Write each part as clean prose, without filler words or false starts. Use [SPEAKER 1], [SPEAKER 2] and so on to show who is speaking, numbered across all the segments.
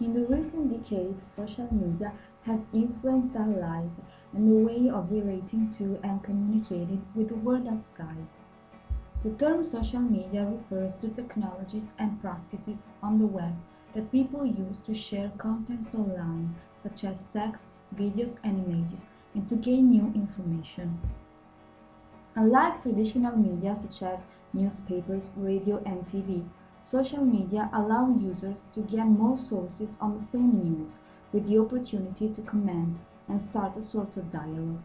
[SPEAKER 1] In the recent decades, social media has influenced our life and the way of relating to and communicating with the world outside. The term social media refers to technologies and practices on the web that people use to share contents online, such as text, videos, and images, and to gain new information. Unlike traditional media such as newspapers, radio, and TV, social media allow users to get more sources on the same news, with the opportunity to comment and start a sort of dialogue.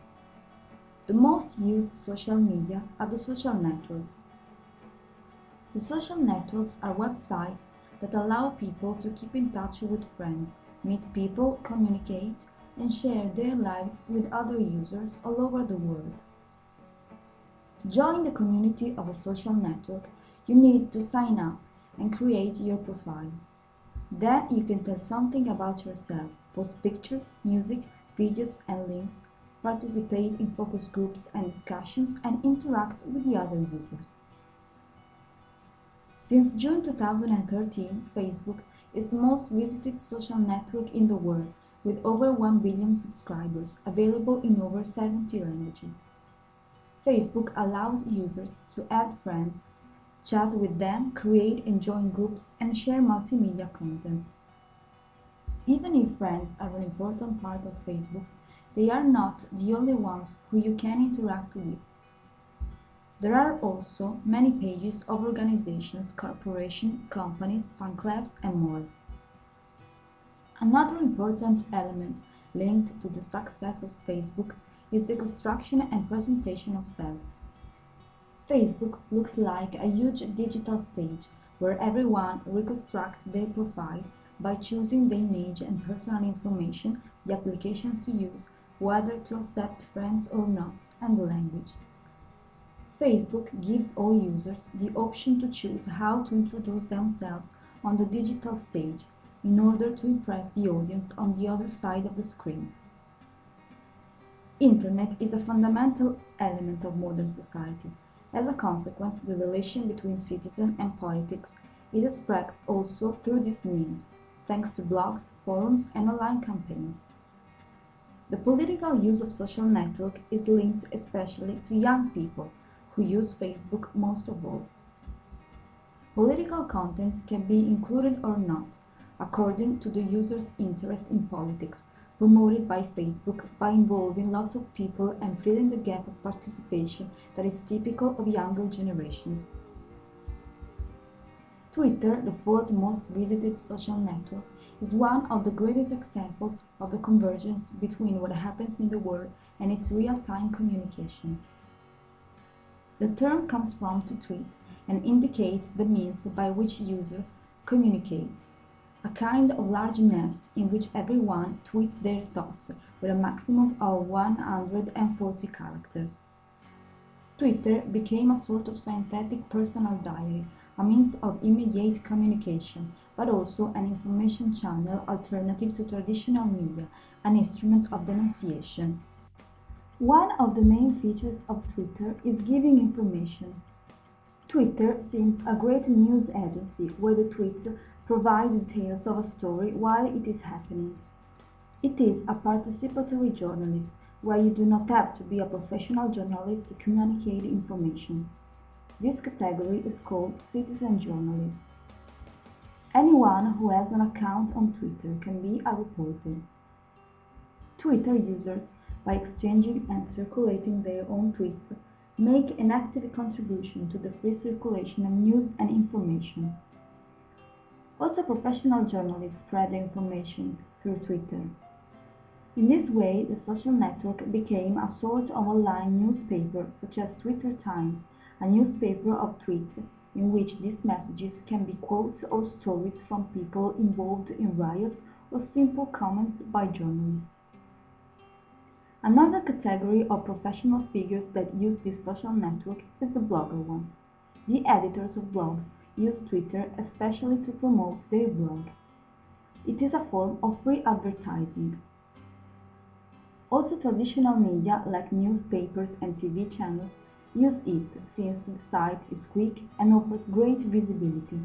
[SPEAKER 1] The most used social media are the social networks. The social networks are websites that allow people to keep in touch with friends, meet people, communicate, and share their lives with other users all over the world. To join the community of a social network, you need to sign up and create your profile. Then you can tell something about yourself, post pictures, music, videos, and links, participate in focus groups and discussions, and interact with the other users. Since June 2013, Facebook is the most visited social network in the world, with over 1 billion subscribers, available in over 70 languages. Facebook allows users to add friends, chat with them, create and join groups, and share multimedia contents. Even if friends are an important part of Facebook, they are not the only ones who you can interact with. There are also many pages of organizations, corporations, companies, fan clubs, and more. Another important element linked to the success of Facebook is the construction and presentation of self. Facebook looks like a huge digital stage where everyone reconstructs their profile by choosing the image and personal information, the applications to use, whether to accept friends or not, and the language. Facebook gives all users the option to choose how to introduce themselves on the digital stage in order to impress the audience on the other side of the screen. Internet is a fundamental element of modern society. As a consequence, the relation between citizen and politics is expressed also through this means, thanks to blogs, forums, and online campaigns. The political use of social network is linked especially to young people, who use Facebook most of all. Political contents can be included or not, according to the user's interest in politics, promoted by Facebook by involving lots of people and filling the gap of participation that is typical of younger generations. Twitter, the fourth most visited social network, is one of the greatest examples of the convergence between what happens in the world and its real-time communication. The term comes from to tweet and indicates the means by which users communicate, a kind of large nest in which everyone tweets their thoughts with a maximum of 140 characters. Twitter became a sort of synthetic personal diary, a means of immediate communication, but also an information channel alternative to traditional media, an instrument of denunciation. One of the main features of Twitter is giving information. Twitter seems a great news agency where the tweets provide details of a story while it is happening. It is a participatory journalism where you do not have to be a professional journalist to communicate information. This category is called citizen journalism. Anyone who has an account on Twitter can be a reporter. Twitter users, by exchanging and circulating their own tweets, make an active contribution to the free circulation of news and information. Also, professional journalists spread their information through Twitter. In this way, the social network became a sort of online newspaper, such as Twitter Times, a newspaper of tweets, in which these messages can be quotes or stories from people involved in riots or simple comments by journalists. Another category of professional figures that use this social network is the blogger one. The editors of blogs use Twitter especially to promote their blog. It is a form of free advertising. Also, traditional media like newspapers and TV channels use it since the site is quick and offers great visibility.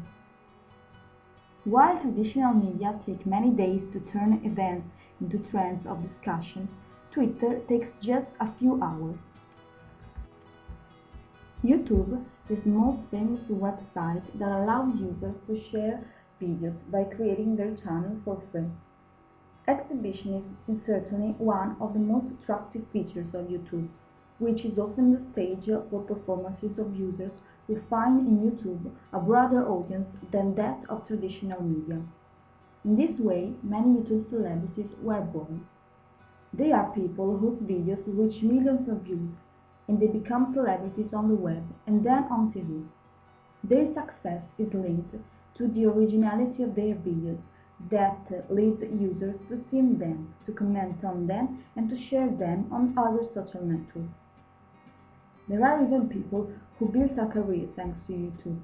[SPEAKER 1] While traditional media take many days to turn events into trends of discussion, Twitter takes just a few hours. YouTube is the most famous website that allows users to share videos by creating their channel for free. Exhibitionism is certainly one of the most attractive features of YouTube, which is often the stage for performances of users who find in YouTube a broader audience than that of traditional media. In this way, many YouTube celebrities were born. They are people whose videos reach millions of views, and they become celebrities on the web and then on TV. Their success is linked to the originality of their videos that leads users to see them, to comment on them, and to share them on other social networks. There are even people who built a career thanks to YouTube.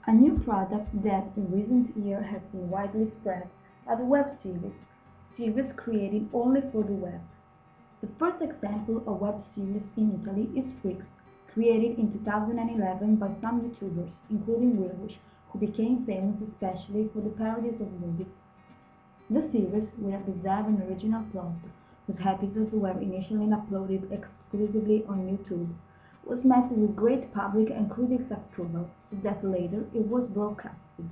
[SPEAKER 1] A new product that in recent years has been widely spread are the web series created only for the web. The first example of web series in Italy is Freaks, created in 2011 by some YouTubers, including Wilbush, who became famous especially for the parodies of movies. The series, with a bizarre and original plot, whose episodes were initially uploaded exclusively on YouTube, was met with great public and critics' approval, so that later it was broadcasted.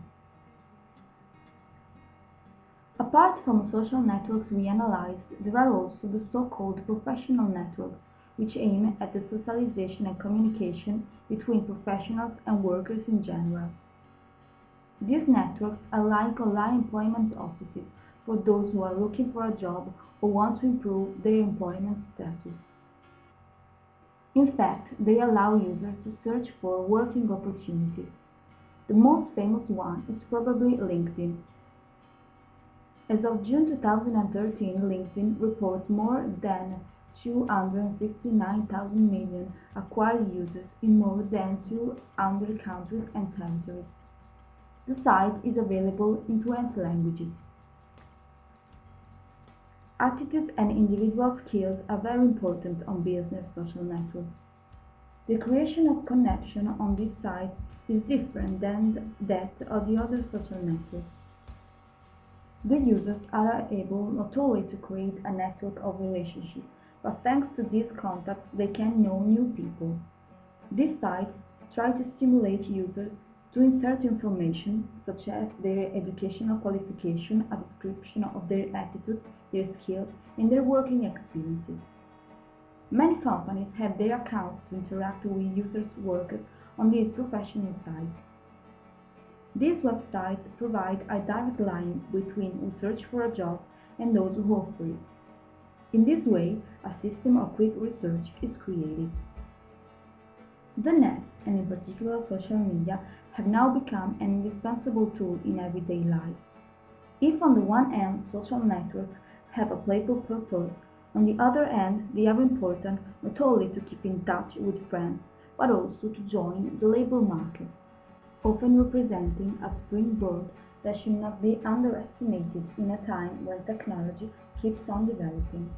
[SPEAKER 1] Apart from social networks we analyzed, there are also the so-called professional networks, which aim at the socialization and communication between professionals and workers in general. These networks are like online employment offices for those who are looking for a job or want to improve their employment status. In fact, they allow users to search for working opportunities. The most famous one is probably LinkedIn. As of June 2013, LinkedIn reports more than 269,000 million acquired users in more than 200 countries and territories. The site is available in 20 languages. Attitude and individual skills are very important on business social networks. The creation of connection on this site is different than that of the other social networks. The users are able not only to create a network of relationships, but thanks to these contacts they can know new people. These sites try to stimulate users to insert information such as their educational qualification, a description of their attitudes, their skills, and their working experiences. Many companies have their accounts to interact with users' work on these professional sites. These websites provide a direct line between who search for a job and those who offer it. In this way, a system of quick research is created. The net, and in particular social media, have now become an indispensable tool in everyday life. If on the one hand social networks have a playful purpose, on the other hand they are important not only to keep in touch with friends, but also to join the labor market, often representing a springboard that should not be underestimated in a time when technology keeps on developing.